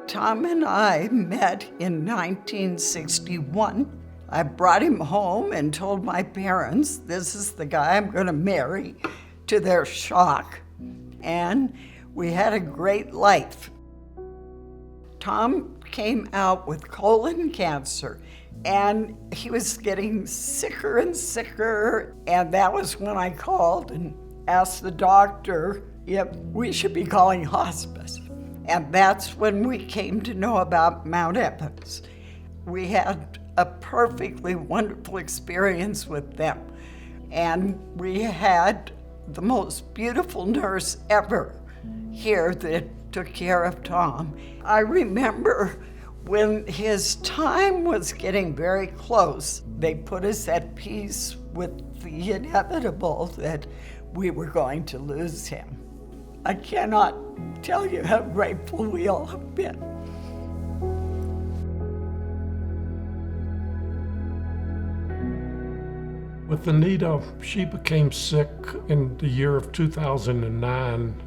Tom and I met in 1961. I brought him home and told my parents, this is the guy I'm going to marry, to their shock. And we had a great life. Tom came out with colon cancer, and he was getting sicker and sicker. And that was when I called and asked the doctor if we should be calling hospice. And that's when we came to know about Mount Evans. We had a perfectly wonderful experience with them. And we had the most beautiful nurse ever here that took care of Tom. I remember when his time was getting very close, they put us at peace with the inevitable that we were going to lose him. I cannot tell you how grateful we all have been. With Anita, she became sick in the year of 2009,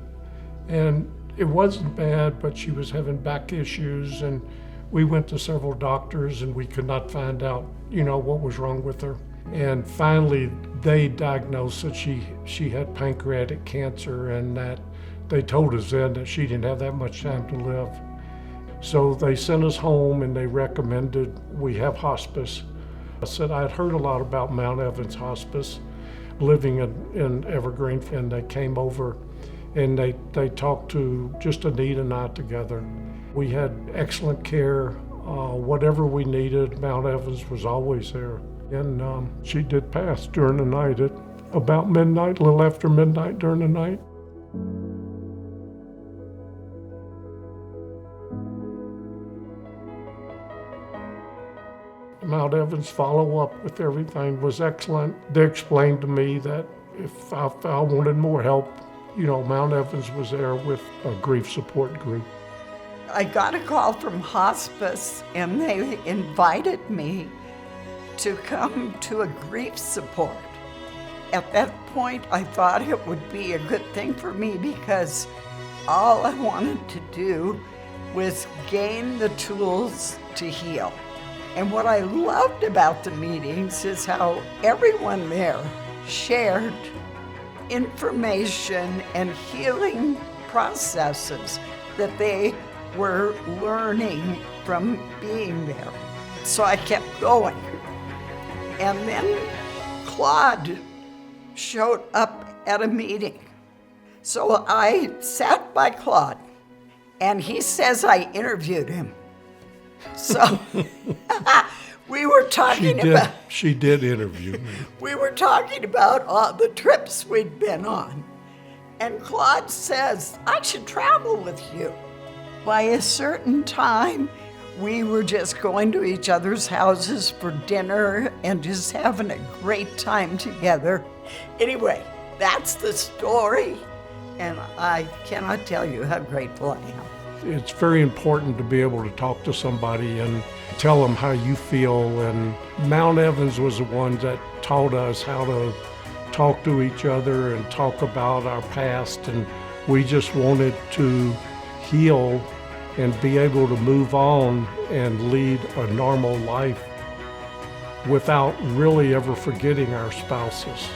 and it wasn't bad, but she was having back issues, and we went to several doctors and we could not find out, what was wrong with her. And finally, they diagnosed that she had pancreatic cancer, and that they told us then that she didn't have that much time to live. So they sent us home and they recommended we have hospice. I said I'd heard a lot about Mount Evans Hospice, living in Evergreen, and they came over and they talked to just Anita and I together. We had excellent care. Whatever we needed, Mount Evans was always there. And she did pass during the night at about midnight, a little after midnight during the night. Mount Evans' follow-up with everything was excellent. They explained to me that if I wanted more help, Mount Evans was there with a grief support group. I got a call from hospice, and they invited me to come to a grief support. At that point, I thought it would be a good thing for me because all I wanted to do was gain the tools to heal. And what I loved about the meetings is how everyone there shared information and healing processes that they were learning from being there. So I kept going. And then Claude showed up at a meeting. So I sat by Claude, and he says I interviewed him. So we were talking about... She did interview me. We were talking about all the trips we'd been on. And Claude says, I should travel with you. By a certain time, we were just going to each other's houses for dinner and just having a great time together. Anyway, that's the story, and I cannot tell you how grateful I am. It's very important to be able to talk to somebody and tell them how you feel, and Mount Evans was the one that taught us how to talk to each other and talk about our past, and we just wanted to heal and be able to move on and lead a normal life without really ever forgetting our spouses.